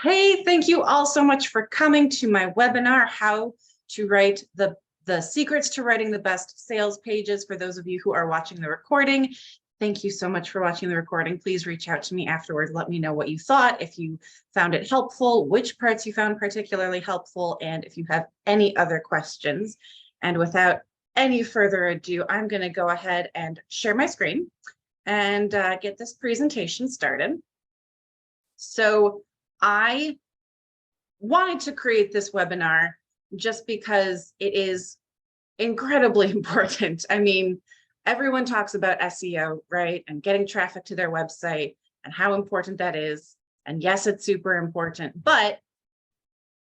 Hey, thank you all so much for coming to my webinar, How to Write the Secrets to Writing the Best Sales Pages. For those of you who are watching the recording, thank you so much for watching the recording. Please reach out to me afterwards. Let me know what you thought, if you found it helpful, which parts you found particularly helpful, and if you have any other questions. And without any further ado, I'm going to go ahead and share my screen and get this presentation started. So I wanted to create this webinar just because it is incredibly important. I mean, everyone talks about SEO, right? And getting traffic to their website and how important that is. And yes, it's super important, but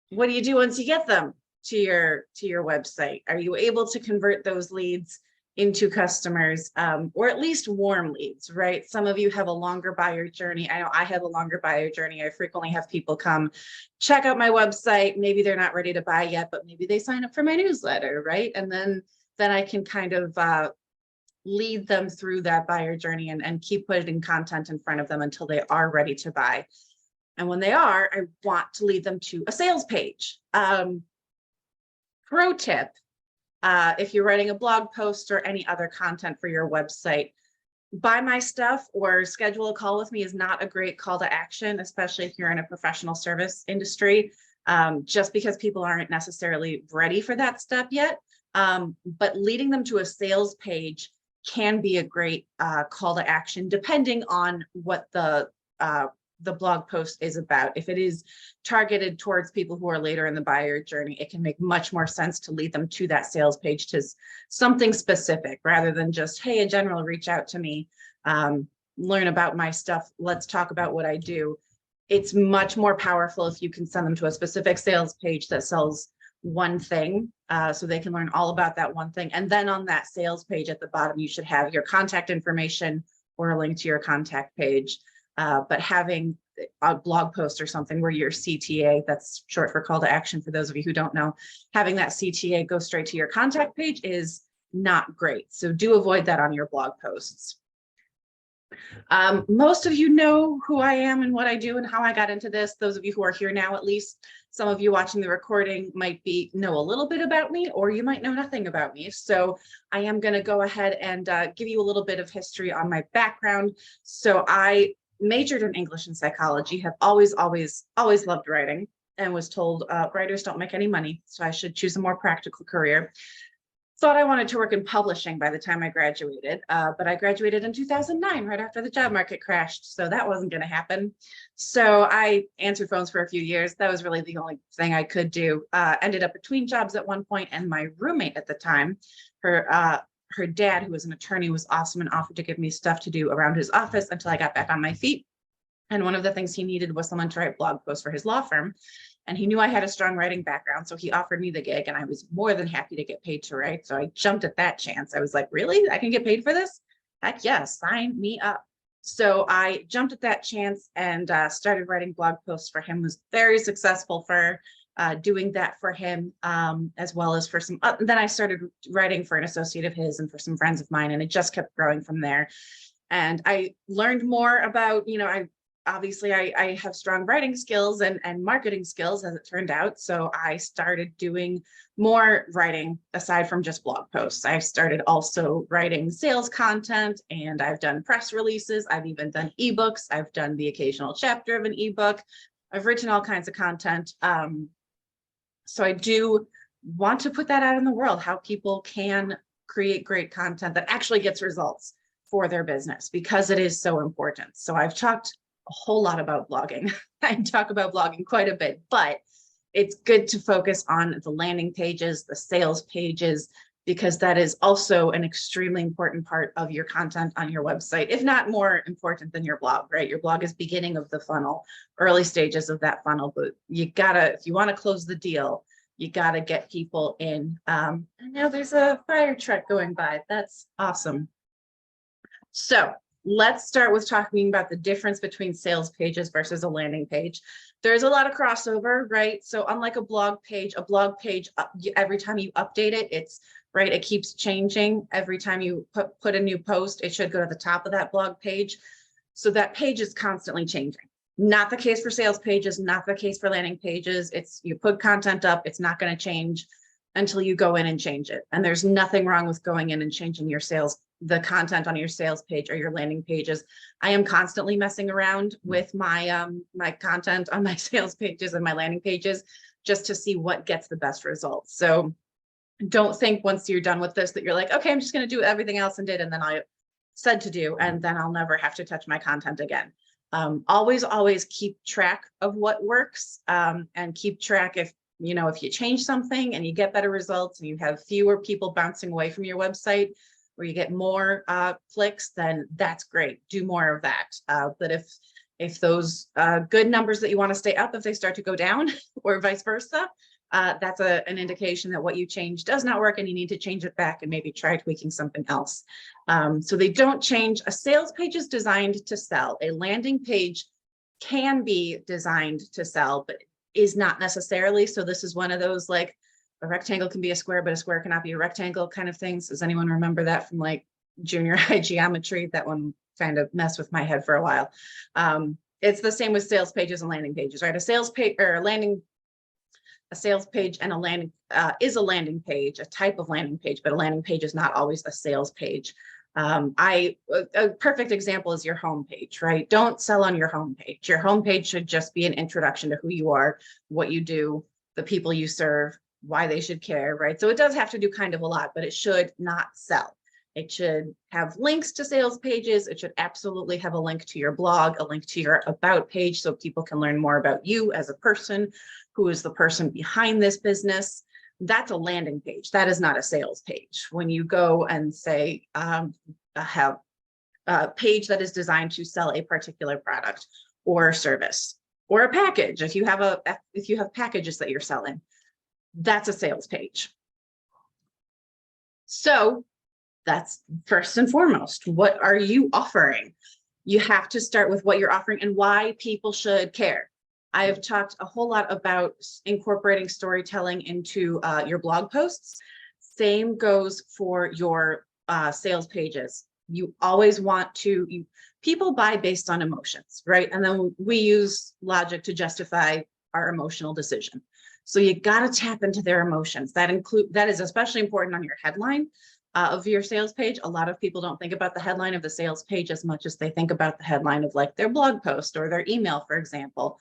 what do you do once you get them to your website? Are you able to convert those leads into customers, or at least warm leads, right? Some of you have a longer buyer journey. I know I have a longer buyer journey. I frequently have people come check out my website. Maybe they're not ready to buy yet, but maybe they sign up for my newsletter, right? And then I can kind of lead them through that buyer journey and keep putting content in front of them until they are ready to buy. And when they are, I want to lead them to a sales page. Pro tip. If you're writing a blog post or any other content for your website, buy my stuff or schedule a call with me is not a great call to action, especially if you're in a professional service industry, just because people aren't necessarily ready for that step yet. But leading them to a sales page can be a great call to action, depending on what the blog post is about. If it is targeted towards people who are later in the buyer journey, it can make much more sense to lead them to that sales page, to something specific rather than just, hey, a general, reach out to me, learn about my stuff, let's talk about what I do. It's much more powerful if you can send them to a specific sales page that sells one thing, so they can learn all about that one thing. And then on that sales page at the bottom, you should have your contact information or a link to your contact page. But having a blog post or something where your CTA, that's short for call to action for those of you who don't know, having that CTA go straight to your contact page is not great. So do avoid that on your blog posts. Most of you know who I am and what I do and how I got into this. Those of you who are here now, at least some of you watching the recording might know a little bit about me, or you might know nothing about me. So I am going to go ahead and give you a little bit of history on my background. So I majored in English and psychology, have always loved writing, and was told writers don't make any money, so I should choose a more practical career. Thought I wanted to work in publishing by the time I graduated, but I graduated in 2009, right after the job market crashed, so that wasn't going to happen. So I answered phones for a few years. That was really the only thing I could do. Ended up between jobs at one point, and my roommate at the time, her dad, who was an attorney, was awesome and offered to give me stuff to do around his office until I got back on my feet. And one of the things he needed was someone to write blog posts for his law firm. And he knew I had a strong writing background, so he offered me the gig, and I was more than happy to get paid to write. So I jumped at that chance. I was like, really? I can get paid for this? Heck yes, sign me up. So I jumped at that chance and started writing blog posts for him. Was very successful for doing that for him, as well as for some, then I started writing for an associate of his and for some friends of mine, and it just kept growing from there. And I learned more about, I have strong writing skills and marketing skills, as it turned out. So I started doing more writing aside from just blog posts. I started also writing sales content, and I've done press releases. I've even done ebooks. I've done the occasional chapter of an ebook. I've written all kinds of content. So I do want to put that out in the world, how people can create great content that actually gets results for their business, because it is so important. So I've talked a whole lot about blogging. I talk about blogging quite a bit, but it's good to focus on the landing pages, the sales pages, because that is also an extremely important part of your content on your website, if not more important than your blog, right? Your blog is beginning of the funnel, early stages of that funnel, but you gotta, if you want to close the deal, you gotta get people in. And now there's a fire truck going by. That's awesome. So let's start with talking about the difference between sales pages versus a landing page. There's a lot of crossover, right? So unlike a blog page, every time you update it, it keeps changing. Every time you put a new post, it should go to the top of that blog page. So that page is constantly changing, Not the case for sales pages, not the case for landing pages. It's you put content up, it's not going to change until you go in and change it. And there's nothing wrong with going in and changing your the content on your sales page or your landing pages. I am constantly messing around with my my content on my sales pages and my landing pages just to see what gets the best results. So don't think once you're done with this that you're like, okay, I'm just going to do everything else and I said to do, and then I'll never have to touch my content again. Always keep track of what works, and keep track if you change something and you get better results and you have fewer people bouncing away from your website, or you get more clicks, then that's great. Do more of that. But if those good numbers that you want to stay up, if they start to go down or vice versa, that's an indication that what you changed does not work and you need to change it back and maybe try tweaking something else. So they don't change. A sales page is designed to sell. A landing page can be designed to sell, but is not necessarily. So this is one of those, like, a rectangle can be a square, but a square cannot be a rectangle kind of things. Does anyone remember that from like junior high geometry? That one kind of messed with my head for a while. It's the same with sales pages and landing pages, right? A sales page or a sales page and a landing is a landing page, a type of landing page, but a landing page is not always a sales page. A perfect example is your homepage, right? Don't sell on your homepage. Your homepage should just be an introduction to who you are, what you do, the people you serve, why they should care, right? So it does have to do kind of a lot, but it should not sell. It should have links to sales pages. It should absolutely have a link to your blog, a link to your about page, so people can learn more about you as a person, who is the person behind this business. That's a landing page. That is not a sales page. When you go and say, have a page that is designed to sell a particular product or service or a package, if you have packages that you're selling, that's a sales page. So that's first and foremost. What are you offering? You have to start with what you're offering and why people should care. I have talked a whole lot about incorporating storytelling into your blog posts. Same goes for your sales pages. You always want to, people buy based on emotions, right? And then we use logic to justify our emotional decision. So you got to tap into their emotions. That is especially important on your headline of your sales page. A lot of people don't think about the headline of the sales page as much as they think about the headline of like their blog post or their email, for example.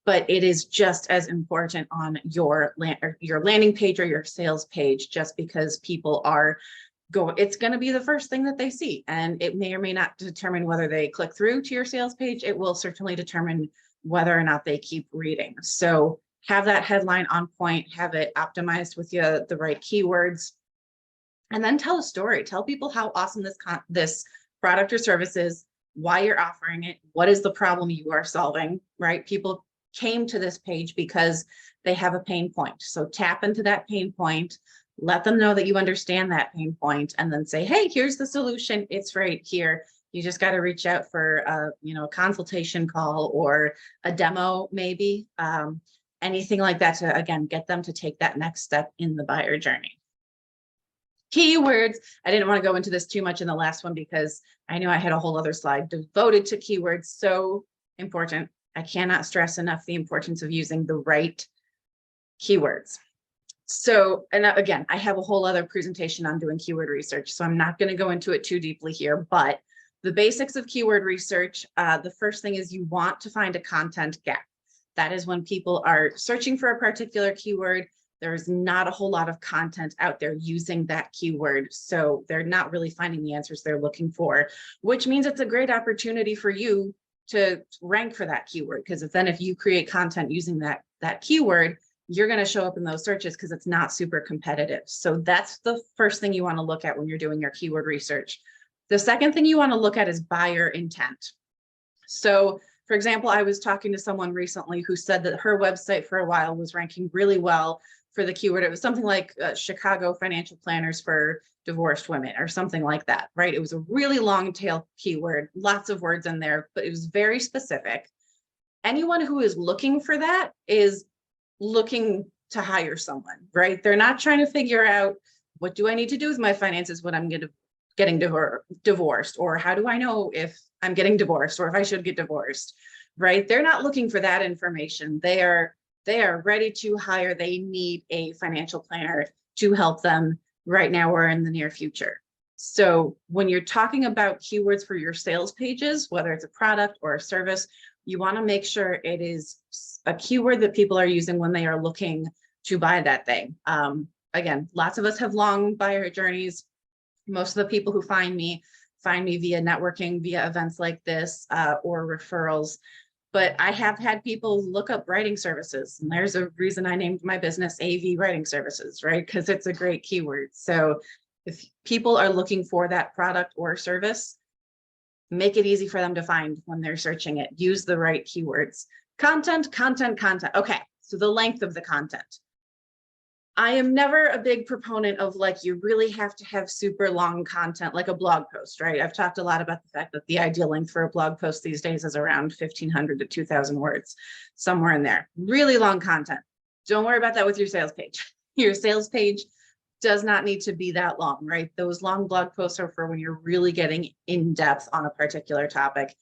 But it is just as important on your landing page or your sales page, just because people are it's going to be the first thing that they see, and it may or may not determine whether they click through to your sales page. It will certainly determine whether or not they keep reading. So have that headline on point, have it optimized with the right keywords, and then tell a story. Tell people how awesome this product or service is, why you're offering it, what is the problem you are solving, right? People came to this page because they have a pain point. So tap into that pain point, let them know that you understand that pain point, and then say, hey, here's the solution. It's right here. You just got to reach out for a consultation call or a demo, maybe anything like that to, again, get them to take that next step in the buyer journey. Keywords. I didn't want to go into this too much in the last one because I knew I had a whole other slide devoted to keywords. So important. I cannot stress enough the importance of using the right keywords. So, and again, I have a whole other presentation on doing keyword research, so I'm not going to go into it too deeply here, but the basics of keyword research, the first thing is you want to find a content gap. That is when people are searching for a particular keyword. There's not a whole lot of content out there using that keyword, so they're not really finding the answers they're looking for, which means it's a great opportunity for you to rank for that keyword, because if you create content using that keyword, you're going to show up in those searches because it's not super competitive. So that's the first thing you want to look at when you're doing your keyword research. The second thing you want to look at is buyer intent. So, for example, I was talking to someone recently who said that her website for a while was ranking really well for the keyword. It was something like Chicago financial planners for divorced women or something like that, right? It was a really long tail keyword, lots of words in there, but it was very specific. Anyone who is looking for that is looking to hire someone, right? They're not trying to figure out, what do I need to do with my finances when I'm getting divorced, or how do I know if I'm getting divorced or if I should get divorced, right? They're not looking for that information. They are ready to hire. They need a financial planner to help them right now or in the near future. So when you're talking about keywords for your sales pages, whether it's a product or a service, you want to make sure it is a keyword that people are using when they are looking to buy that thing. Again, lots of us have long buyer journeys. Most of the people who find me via networking, via events like this, or referrals. But I have had people look up writing services, and there's a reason I named my business AV Writing Services, right? Because it's a great keyword. So if people are looking for that product or service, make it easy for them to find when they're searching it. Use the right keywords. Content. Okay, so the length of the content. I am never a big proponent of like, you really have to have super long content, like a blog post, right? I've talked a lot about the fact that the ideal length for a blog post these days is around 1,500 to 2,000 words, somewhere in there. Really long content. Don't worry about that with your sales page. Your sales page does not need to be that long, right? Those long blog posts are for when you're really getting in depth on a particular topic.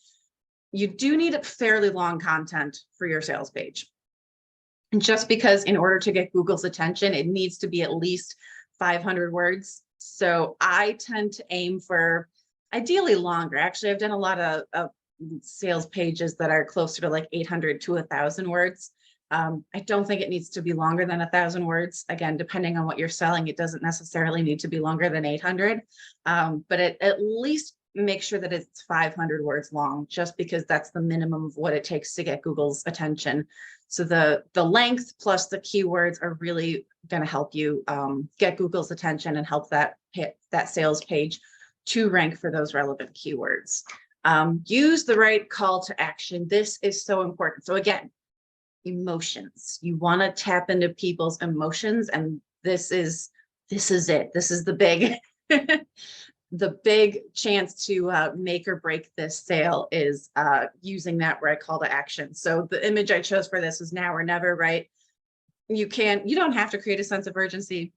You do need fairly long content for your sales page. Just because in order to get Google's attention, it needs to be at least 500 words. So I tend to aim for ideally longer. Actually, I've done a lot of sales pages that are closer to like 800 to 1,000 words. I don't think it needs to be longer than 1,000 words. Again, depending on what you're selling, it doesn't necessarily need to be longer than 800, but at least make sure that it's 500 words long, just because that's the minimum of what it takes to get Google's attention. So the length plus the keywords are really going to help you get Google's attention and help that sales page to rank for those relevant keywords. Use the right call to action. This is so important. So again, emotions. You want to tap into people's emotions, and this is it. This is the big the big chance to make or break this sale is using that right call to action. So the image I chose for this is now or never, right? You don't have to create a sense of urgency.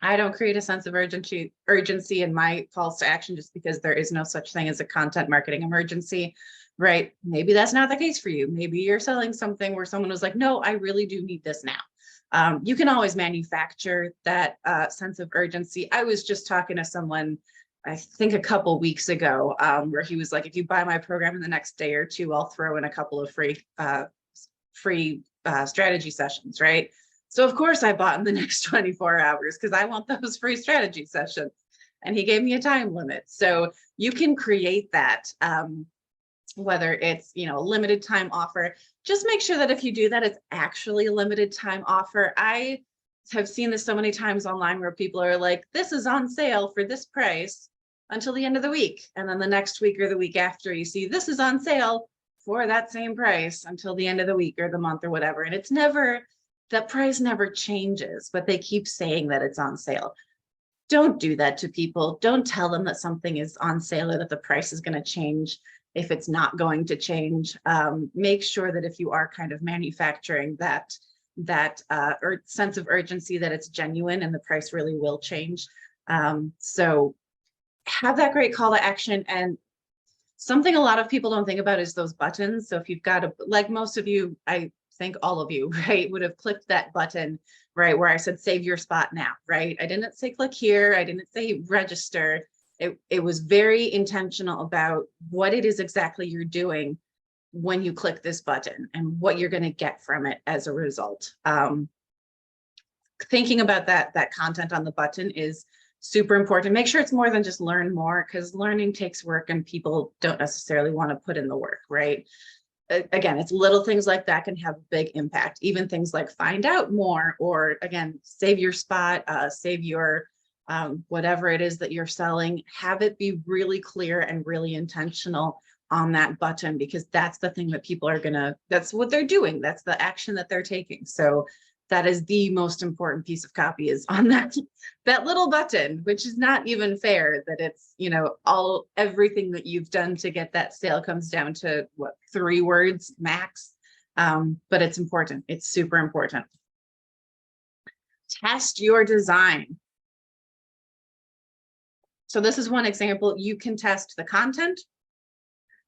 I don't create a sense of urgency in my calls to action just because there is no such thing as a content marketing emergency, right? Maybe that's not the case for you. Maybe you're selling something where someone was like, no, I really do need this now. You can always manufacture that sense of urgency. I was just talking to someone, I think a couple weeks ago, where he was like, if you buy my program in the next day or two, I'll throw in a couple of free strategy sessions, right? So of course I bought in the next 24 hours because I want those free strategy sessions. And he gave me a time limit. So you can create that, whether it's, a limited time offer. Just make sure that if you do that, it's actually a limited time offer. I have seen this so many times online where people are like, this is on sale for this price until the end of the week. And then the next week or the week after, you see this is on sale for that same price until the end of the week or the month or whatever. And it's never, that price never changes, but they keep saying that it's on sale. Don't do that to people. Don't tell them that something is on sale or that the price is going to change if it's not going to change. Make sure that if you are kind of manufacturing that or sense of urgency, that it's genuine and the price really will change. So have that great call to action. And something a lot of people don't think about is those buttons. So if you've got like most of you, I think all of you, right, would have clicked that button, right, where I said save your spot now, right? I didn't say click here. I didn't say register. It was very intentional about what it is exactly you're doing when you click this button and what you're going to get from it as a result. Thinking about that content on the button is super important. Make sure it's more than just learn more, because learning takes work and people don't necessarily want to put in the work, right? Again, it's little things like that can have a big impact. Even things like find out more, or again, save your spot, save your whatever it is that you're selling, have it be really clear and really intentional on that button, because that's the thing that people are that's what they're doing. That's the action that they're taking. So that is the most important piece of copy, is on that little button, which is not even fair that it's, everything that you've done to get that sale comes down to what, 3 words max. But it's important. It's super important. Test your design. So this is one example. You can test the content.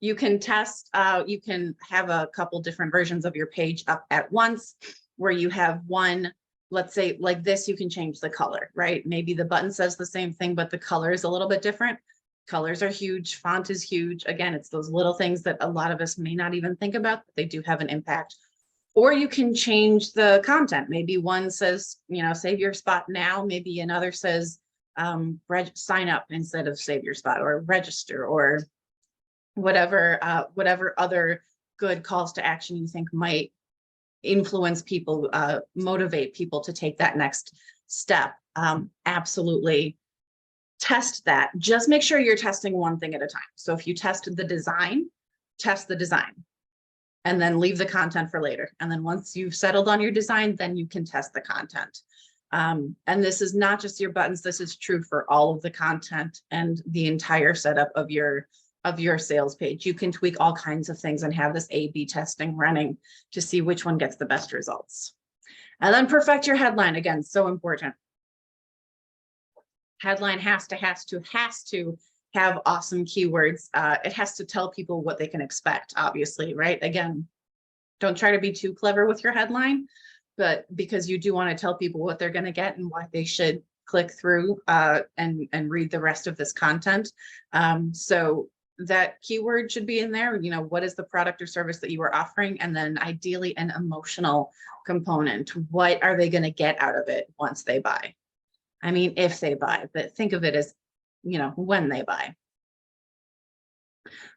You can test, you can have a couple different versions of your page up at once where you have one, let's say like this, you can change the color, right? Maybe the button says the same thing, but the color is a little bit different. Colors are huge, font is huge. Again, it's those little things that a lot of us may not even think about, but they do have an impact. Or you can change the content. Maybe one says, you know, save your spot now. Maybe another says, sign up instead of save your spot, or register, or whatever other good calls to action you think might influence people, motivate people to take that next step. Absolutely test that. Just make sure you're testing one thing at a time. So if you test the design, test the design, and then leave the content for later. And then once you've settled on your design, then you can test the content. And this is not just your buttons. This is true for all of the content and the entire setup of your sales page. You can tweak all kinds of things and have this A/B testing running to see which one gets the best results. And then perfect your headline. Again, so important. Headline has to have awesome keywords. It has to tell people what they can expect, obviously, right? Again, don't try to be too clever with your headline, but because you do want to tell people what they're going to get and why they should click through and read the rest of this content. So that keyword should be in there. You know, what is the product or service that you are offering? And then ideally an emotional component. What are they going to get out of it once they buy? I mean, if they buy, but think of it as, you know, when they buy.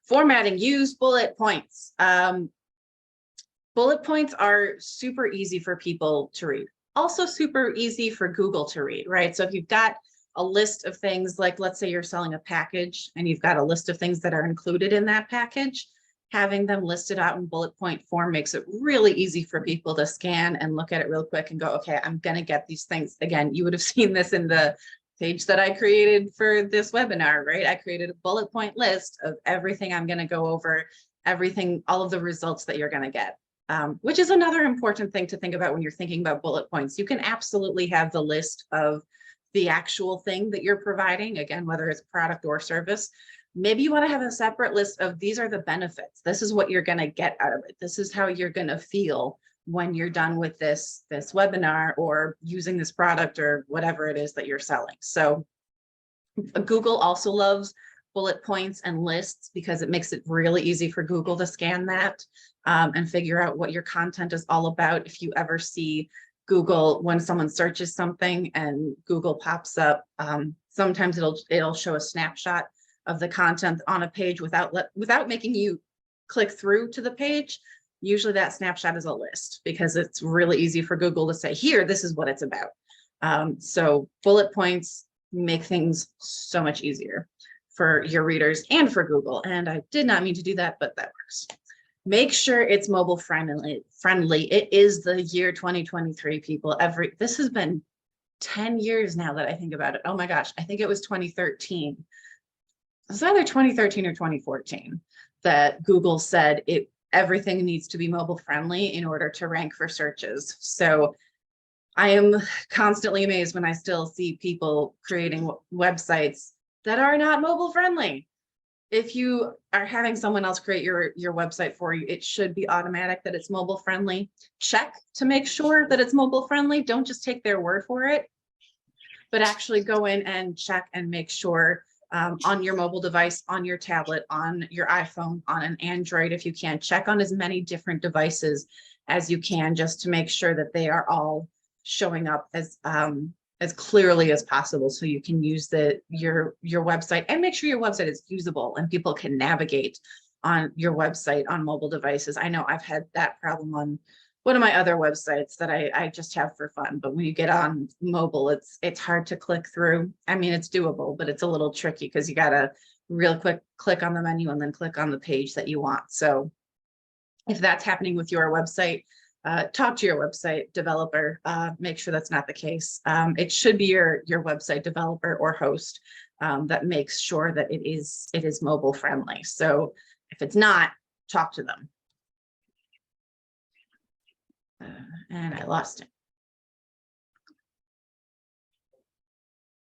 Formatting, use bullet points. Bullet points are super easy for people to read. Also super easy for Google to read, right? So if you've got a list of things, like let's say you're selling a package and you've got a list of things that are included in that package, having them listed out in bullet point form makes it really easy for people to scan and look at it real quick and go, okay, I'm going to get these things. Again, you would have seen this in the page that I created for this webinar, right? I created a bullet point list of everything I'm going to go over, everything, all of the results that you're going to get, which is another important thing to think about when you're thinking about bullet points. You can absolutely have the list of the actual thing that you're providing, again, whether it's product or service. Maybe you want to have a separate list of these are the benefits. This is what you're going to get out of it. This is how you're going to feel when you're done with this webinar or using this product or whatever it is that you're selling. So Google also loves bullet points and lists because it makes it really easy for Google to scan that and figure out what your content is all about. If you ever see Google, when someone searches something and Google pops up, sometimes it'll show a snapshot of the content on a page without making you click through to the page. Usually that snapshot is a list because it's really easy for Google to say, here, this is what it's about. So bullet points make things so much easier for your readers and for Google. And I did not mean to do that, but that works. Make sure it's mobile friendly. It is the year 2023, people. This has been 10 years now that I think about it. Oh my gosh, I think it was 2013. It's either 2013 or 2014 that Google said everything needs to be mobile friendly in order to rank for searches. So I am constantly amazed when I still see people creating websites that are not mobile friendly. If you are having someone else create your website for you, it should be automatic that it's mobile friendly. Check to make sure that it's mobile friendly. Don't just take their word for it, but actually go in and check and make sure on your mobile device, on your tablet, on your iPhone, on an Android, if you can, check on as many different devices as you can, just to make sure that they are all showing up as clearly as possible, so you can use your website and make sure your website is usable and people can navigate on your website on mobile devices. I know I've had that problem on one of my other websites that I just have for fun, but when you get on mobile, it's hard to click through. I mean, it's doable, but it's a little tricky because you got to real quick click on the menu and then click on the page that you want. So if that's happening with your website, talk to your website developer, make sure that's not the case. It should be your website developer or host that makes sure that it is mobile friendly. So if it's not, talk to them. And I lost it.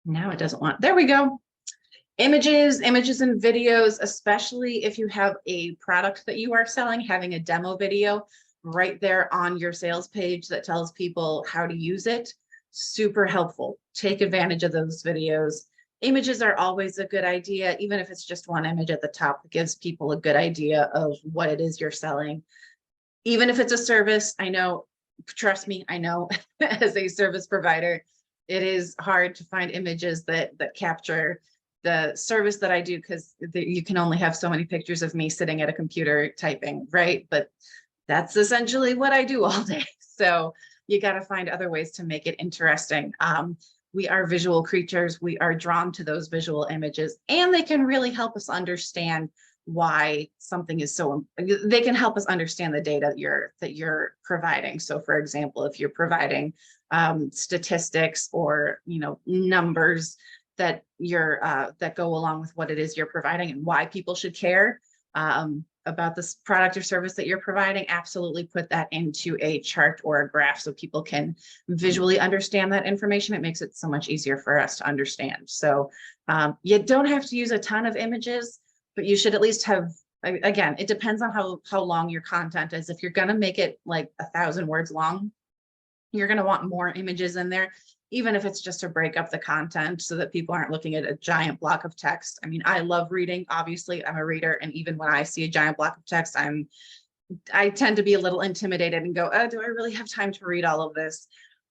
Now it doesn't want, there we go. Images and videos, especially if you have a product that you are selling, having a demo video right there on your sales page that tells people how to use it, super helpful. Take advantage of those videos. Images are always a good idea, even if it's just one image at the top. It gives people a good idea of what it is you're selling. Even if it's a service, I know, trust me, I know as a service provider, it is hard to find images that capture the service that I do, because you can only have so many pictures of me sitting at a computer typing, right? But that's essentially what I do all day. So you got to find other ways to make it interesting. We are visual creatures. We are drawn to those visual images, and they can really help us understand why something is so, they can help us understand the data that you're providing. So for example, if you're providing statistics or, numbers that that go along with what it is you're providing and why people should care about this product or service that you're providing, absolutely put that into a chart or a graph so people can visually understand that information. It makes it so much easier for us to understand. So you don't have to use a ton of images, but you should at least have, again, it depends on how long your content is. If you're going to make it like 1,000 words long, you're going to want more images in there, even if it's just to break up the content so that people aren't looking at a giant block of text. I mean, I love reading. Obviously, I'm a reader. And even when I see a giant block of text, I tend to be a little intimidated and go, oh, do I really have time to read all of this?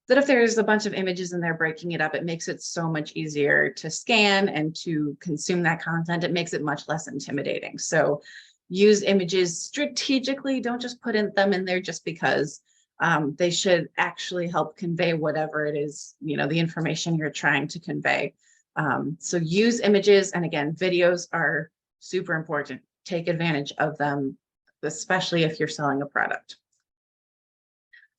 But if there's a bunch of images in there breaking it up, it makes it so much easier to scan and to consume that content. It makes it much less intimidating. So use images strategically. Don't just put them in there just because. They should actually help convey whatever it is, the information you're trying to convey. So use images, and again, videos are super important. Take advantage of them, especially if you're selling a product.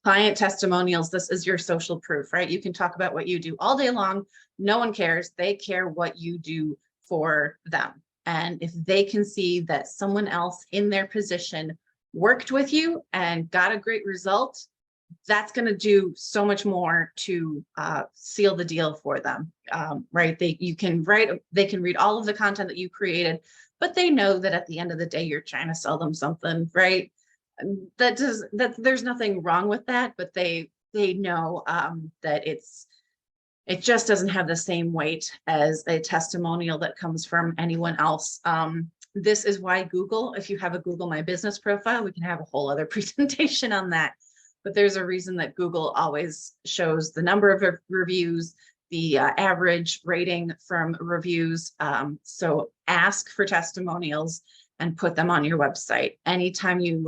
Client testimonials, this is your social proof, right? You can talk about what you do all day long. No one cares. They care what you do for them. And if they can see that someone else in their position worked with you and got a great result, that's going to do so much more to seal the deal for them, right? They can read all of the content that you created, but they know that at the end of the day, you're trying to sell them something, right? That there's nothing wrong with that, but they know that it just doesn't have the same weight as a testimonial that comes from anyone else. This is why Google, if you have a Google My Business profile, we can have a whole other presentation on that. But there's a reason that Google always shows the number of reviews, the average rating from reviews. So ask for testimonials and put them on your website. Anytime you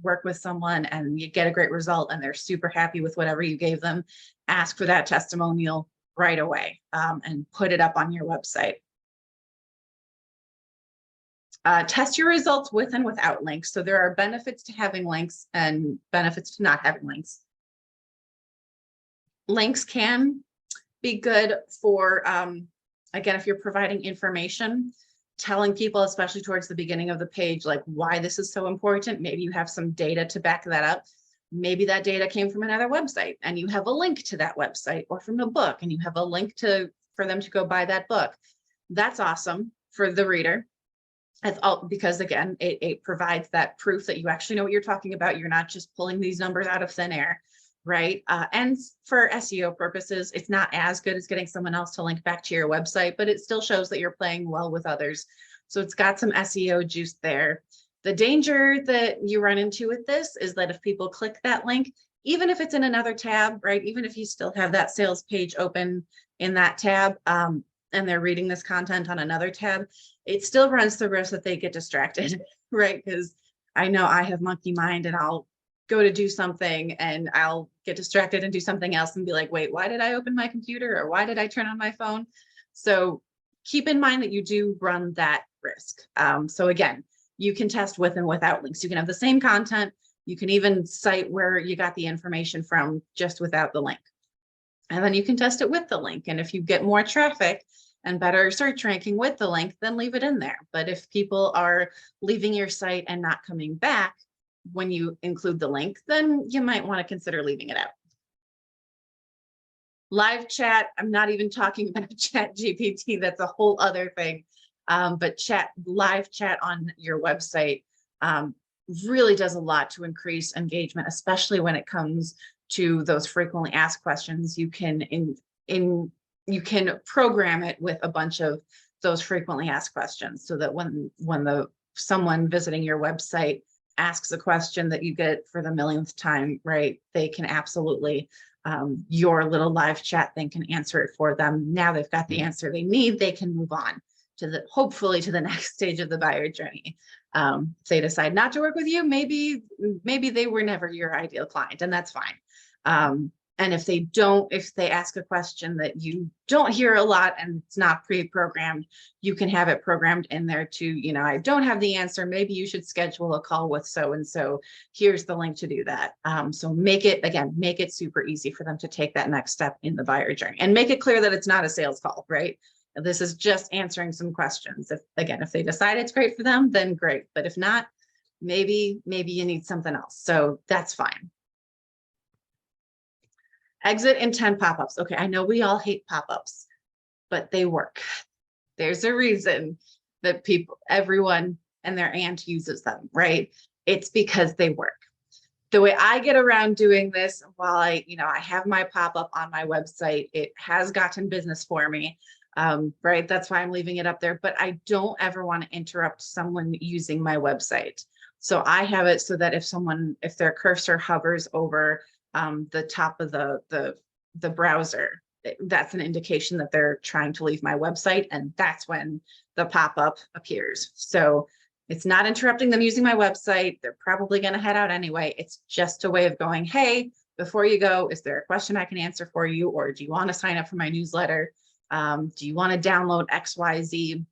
work with someone and you get a great result and they're super happy with whatever you gave them, ask for that testimonial right away and put it up on your website. Test your results with and without links. So there are benefits to having links and benefits to not having links. Links can be good for, again, if you're providing information, telling people, especially towards the beginning of the page, like why this is so important. Maybe you have some data to back that up. Maybe that data came from another website and you have a link to that website, or from a book and you have a link for them to go buy that book. That's awesome for the reader. It's all because, again, it provides that proof that you actually know what you're talking about. You're not just pulling these numbers out of thin air, right? And for SEO purposes, it's not as good as getting someone else to link back to your website, but it still shows that you're playing well with others. So it's got some SEO juice there. The danger that you run into with this is that if people click that link, even if it's in another tab, right? Even if you still have that sales page open in that tab, and they're reading this content on another tab, it still runs the risk that they get distracted, right? Because I know I have monkey mind and I'll go to do something and I'll get distracted and do something else and be like, wait, why did I open my computer? Or why did I turn on my phone? So keep in mind that you do run that risk. So again, you can test with and without links. You can have the same content. You can even cite where you got the information from just without the link. And then you can test it with the link. And if you get more traffic and better search ranking with the link, then leave it in there. But if people are leaving your site and not coming back when you include the link, then you might want to consider leaving it out. Live chat, I'm not even talking about Chat GPT. That's a whole other thing. But live chat on your website really does a lot to increase engagement, especially when it comes to those frequently asked questions. You can you can program it with a bunch of those frequently asked questions, so that when someone visiting your website asks a question that you get for the millionth time, right, they can absolutely, your little live chat thing can answer it for them. Now they've got the answer they need, they can move on to hopefully to the next stage of the buyer journey. If they decide not to work with you, maybe they were never your ideal client, and that's fine. And if they ask a question that you don't hear a lot and it's not pre-programmed, you can have it programmed in there to, I don't have the answer. Maybe you should schedule a call with so-and-so. Here's the link to do that. So make it super easy for them to take that next step in the buyer journey, and make it clear that it's not a sales call, right? This is just answering some questions. If they decide it's great for them, then great. But if not, maybe you need something else. So that's fine. Exit in 10 pop-ups. Okay, I know we all hate pop-ups, but they work. There's a reason that everyone and their aunt uses them, right? It's because they work. The way I get around doing this, while I have my pop-up on my website, it has gotten business for me, right? That's why I'm leaving it up there, but I don't ever want to interrupt someone using my website. So I have it so that if their cursor hovers over the top of the browser, that's an indication that they're trying to leave my website, and that's when the pop-up appears. So it's not interrupting them using my website. They're probably going to head out anyway. It's just a way of going, hey, before you go, is there a question I can answer for you? Or do you want to sign up for my newsletter? Do you want to download XYZ?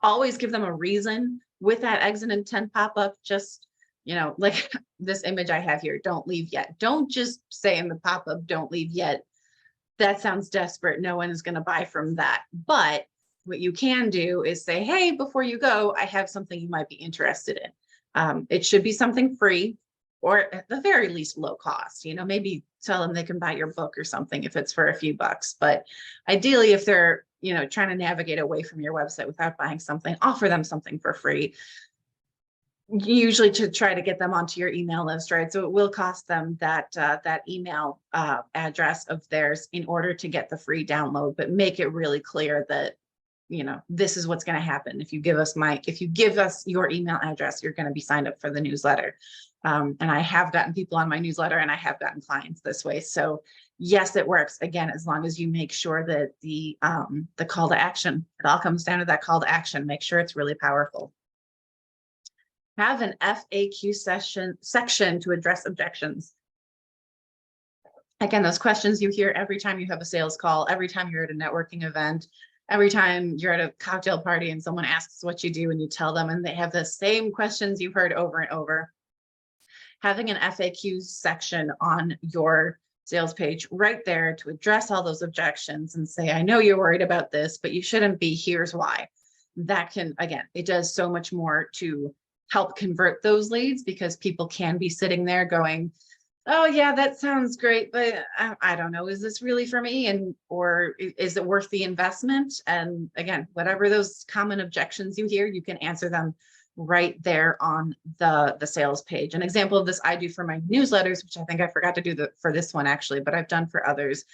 Always give them a reason with that exit intent pop-up. Just, like this image I have here, don't leave yet. Don't just say in the pop-up, don't leave yet. That sounds desperate. No one is going to buy from that. But what you can do is say, hey, before you go, I have something you might be interested in. It should be something free, or at the very least low cost. Maybe tell them they can buy your book or something if it's for a few bucks. But ideally, if they're trying to navigate away from your website without buying something, offer them something for free, usually to try to get them onto your email list, right? So it will cost them that email address of theirs in order to get the free download, but make it really clear that this is what's going to happen. If you give us your email address, you're going to be signed up for the newsletter. And I have gotten people on my newsletter, and I have gotten clients this way. So yes, it works. Again, as long as you make sure that the call to action, it all comes down to that call to action. Make sure it's really powerful. Have an FAQ section to address objections. Again, those questions you hear every time you have a sales call, every time you're at a networking event, every time you're at a cocktail party and someone asks what you do and you tell them, and they have the same questions you've heard over and over. Having an FAQ section on your sales page right there to address all those objections and say, I know you're worried about this, but you shouldn't be. Here's why. That can, again, it does so much more to help convert those leads, because people can be sitting there going, oh yeah, that sounds great, but I don't know, is this really for me? Or is it worth the investment? And again, whatever those common objections you hear, you can answer them right there on the sales page. An example of this I do for my newsletters, which I think I forgot to do for this one actually, but I've done for others,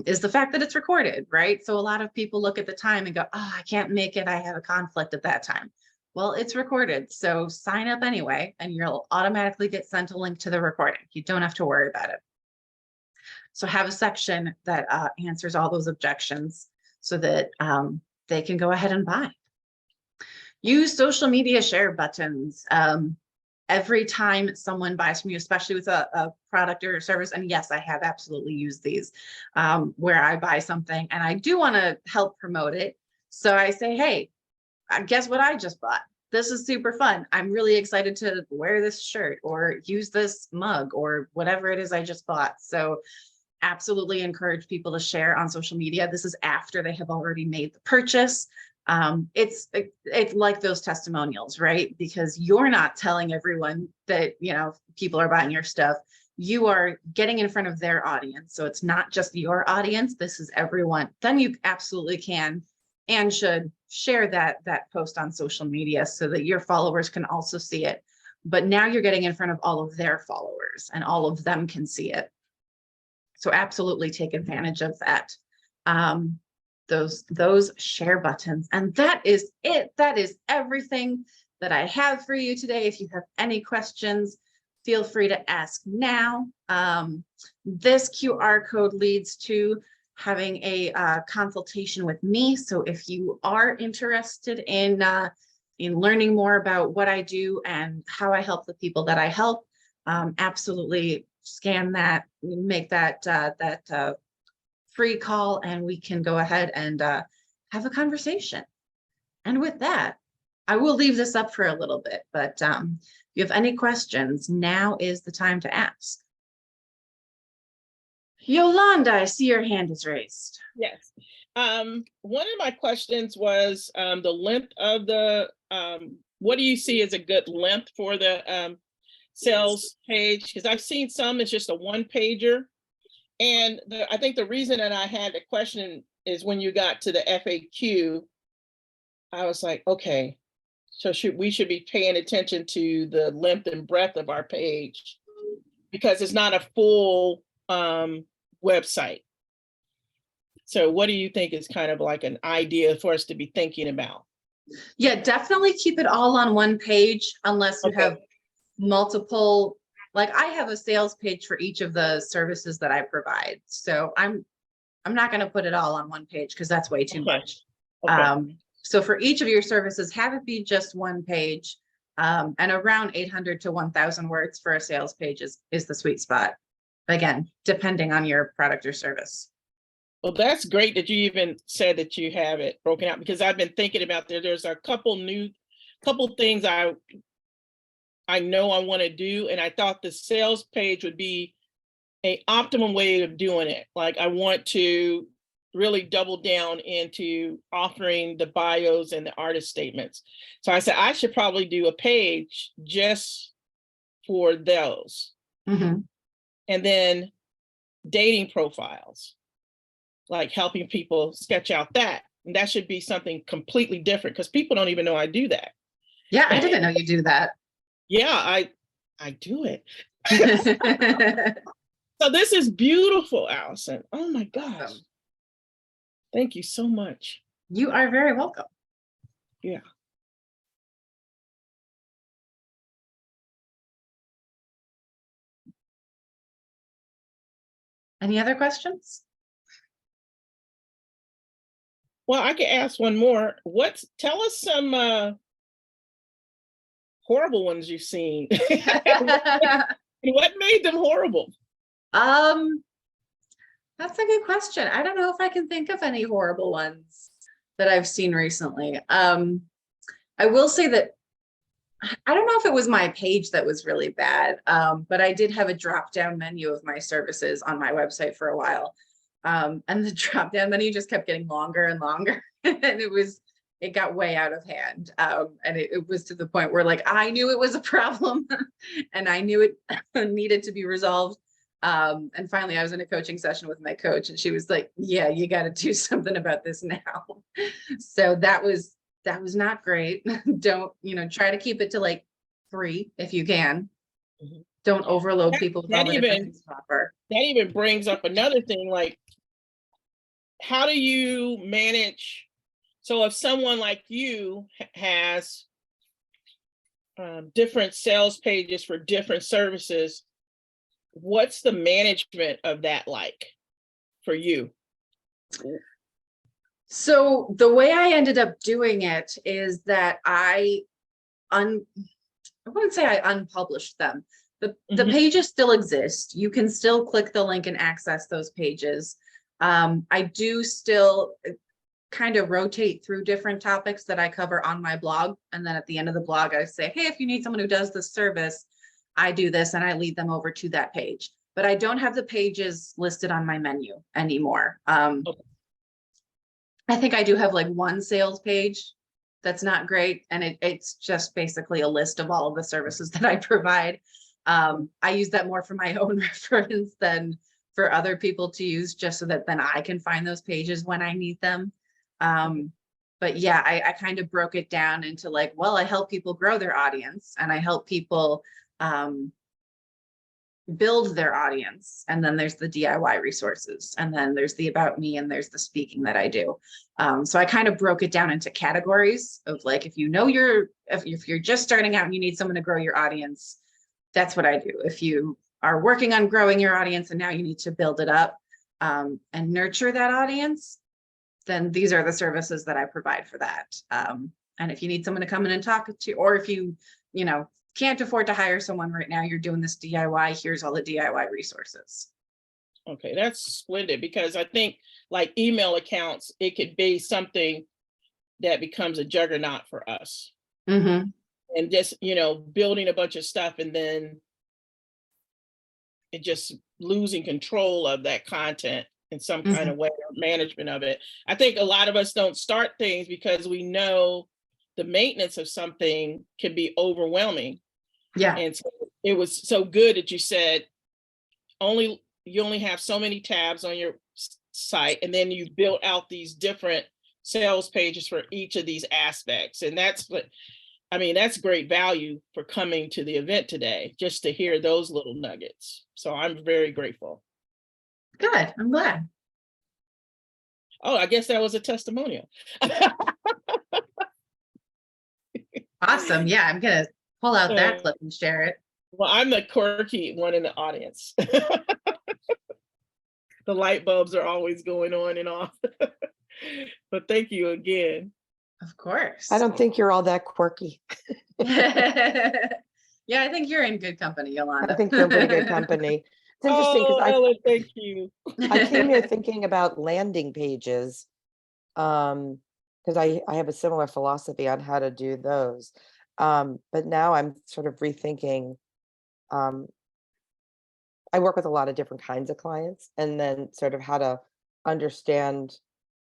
is the fact that it's recorded, right? So a lot of people look at the time and go, oh, I can't make it, I have a conflict at that time. Well, it's recorded, so sign up anyway, and you'll automatically get sent a link to the recording. You don't have to worry about it. So have a section that answers all those objections so that they can go ahead and buy. Use social media share buttons. Every time someone buys from you, especially with a product or a service, and yes, I have absolutely used these, where I buy something and I do want to help promote it. So I say, hey, guess what I just bought? This is super fun. I'm really excited to wear this shirt or use this mug or whatever it is I just bought. So absolutely encourage people to share on social media. This is after they have already made the purchase. It's like those testimonials, right? Because you're not telling everyone that, people are buying your stuff. You are getting in front of their audience. So it's not just your audience. This is everyone. Then you absolutely can and should share that post on social media so that your followers can also see it. But now you're getting in front of all of their followers and all of them can see it. So absolutely take advantage of that. Those share buttons. And that is it. That is everything that I have for you today. If you have any questions, feel free to ask now. This QR code leads to having a consultation with me. So if you are interested in learning more about what I do and how I help the people that I help, absolutely scan that, make that free call, and we can go ahead and have a conversation. And with that, I will leave this up for a little bit, but if you have any questions, now is the time to ask. Yolanda, I see your hand is raised. Yes. One of my questions was the length of the, what do you see as a good length for the sales page? Because I've seen some, it's just a one pager. And I think the reason that I had the question is when you got to the FAQ, I was like, okay, so we should be paying attention to the length and breadth of our page because it's not a full website. So what do you think is kind of like an idea for us to be thinking about? Yeah, definitely keep it all on one page unless you have multiple. Like I have a sales page for each of the services that I provide. So I'm not going to put it all on one page because that's way too much. So for each of your services, have it be just one page, and around 800 to 1,000 words for a sales page is the sweet spot. Again, depending on your product or service. Well, that's great that you even said that you have it broken out because I've been thinking about there's a couple things I know I want to do, and I thought the sales page would be an optimum way of doing it. Like I want to really double down into offering the bios and the artist statements. So I said I should probably do a page just for those. Mm-hmm. And then dating profiles, like helping people sketch out that. And that should be something completely different because people don't even know I do that. Yeah, I didn't know you do that. Yeah, I do it. So this is beautiful, Allison. Oh my gosh. Awesome. Thank you so much. You are very welcome. Yeah. Any other questions? Well, I can ask one more. Tell us some horrible ones you've seen. What made them horrible? That's a good question. I don't know if I can think of any horrible ones that I've seen recently. I will say that I don't know if it was my page that was really bad, but I did have a drop-down menu of my services on my website for a while. And the drop-down menu just kept getting longer and longer. And it got way out of hand. And it was to the point where like, I knew it was a problem and I knew it needed to be resolved. And finally I was in a coaching session with my coach and she was like, yeah, you got to do something about this now. So that was not great. Don't, try to keep it to like 3 if you can. Mm-hmm. Don't overload people with all the different things to offer. That even brings up another thing, like how do you manage? So if someone like you has different sales pages for different services, what's the management of that like for you? So the way I ended up doing it is that I wouldn't say I unpublished them. The pages still exist. You can still click the link and access those pages. I do still kind of rotate through different topics that I cover on my blog. And then at the end of the blog, I say, hey, if you need someone who does this service, I do this, and I lead them over to that page. But I don't have the pages listed on my menu anymore. Okay. I think I do have like one sales page that's not great. And it's just basically a list of all of the services that I provide. I use that more for my own reference than for other people to use, just so that then I can find those pages when I need them. but yeah, I kind of broke it down into like, well, I help people grow their audience and I help people build their audience. And then there's the DIY resources. And then there's the about me and there's the speaking that I do. So I kind of broke it down into categories of like, if you know if you're just starting out and you need someone to grow your audience, that's what I do. If you are working on growing your audience and now you need to build it up and nurture that audience, then these are the services that I provide for that. And if you need someone to come in and talk to, or if you can't afford to hire someone right now, you're doing this DIY, here's all the DIY resources. Okay, that's splendid, because I think like email accounts, it could be something that becomes a juggernaut for us. Mm-hmm. And just, building a bunch of stuff and then it just losing control of that content in some kind of way, or management of it. I think a lot of us don't start things because we know the maintenance of something can be overwhelming. Yeah. And so it was so good that you said you only have so many tabs on your site, and then you built out these different sales pages for each of these aspects. And that's great value for coming to the event today, just to hear those little nuggets. So I'm very grateful. Good. I'm glad. Oh, I guess that was a testimonial. Awesome. Yeah, I'm going to pull out that clip and share it. Well, I'm the quirky one in the audience. The light bulbs are always going on and off. But thank you again. Of course. I don't think you're all that quirky. Yeah, I think you're in good company, Yolanda. I think you're in pretty good company. It's interesting because Ellen, thank you. I came here thinking about landing pages, because I have a similar philosophy on how to do those. But now I'm sort of rethinking. I work with a lot of different kinds of clients, and then sort of how to understand.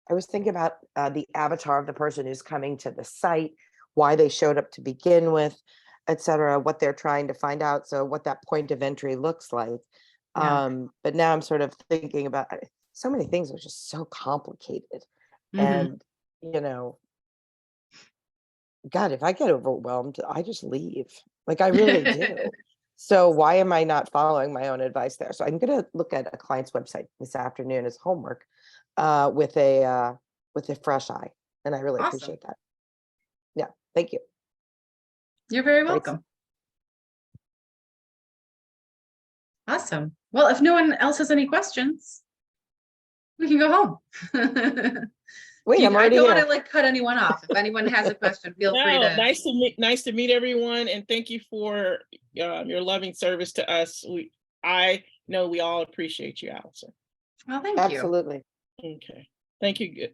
I was thinking about the avatar of the person who's coming to the site, why they showed up to begin with, et cetera, what they're trying to find out. So what that point of entry looks like. Yeah. But now I'm sort of thinking about so many things are just so complicated. Mhm. And, God, if I get overwhelmed, I just leave. Like I really do. So why am I not following my own advice there? So I'm going to look at a client's website this afternoon as homework with a fresh eye. And I really Awesome. appreciate that. Yeah. Thank you. You're very Thanks. welcome. Awesome. Well, if no one else has any questions, we can go home. Wait, I'm I already don't want here. to like cut anyone off. If anyone has a question, feel free to. Nice to meet everyone, and thank you for your loving service to us. I know we all appreciate you, Allison. Well, thank Absolutely. Okay. Thank you.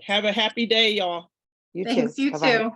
Have a happy day, y'all. You you. Thanks, too. you Bye-bye. too.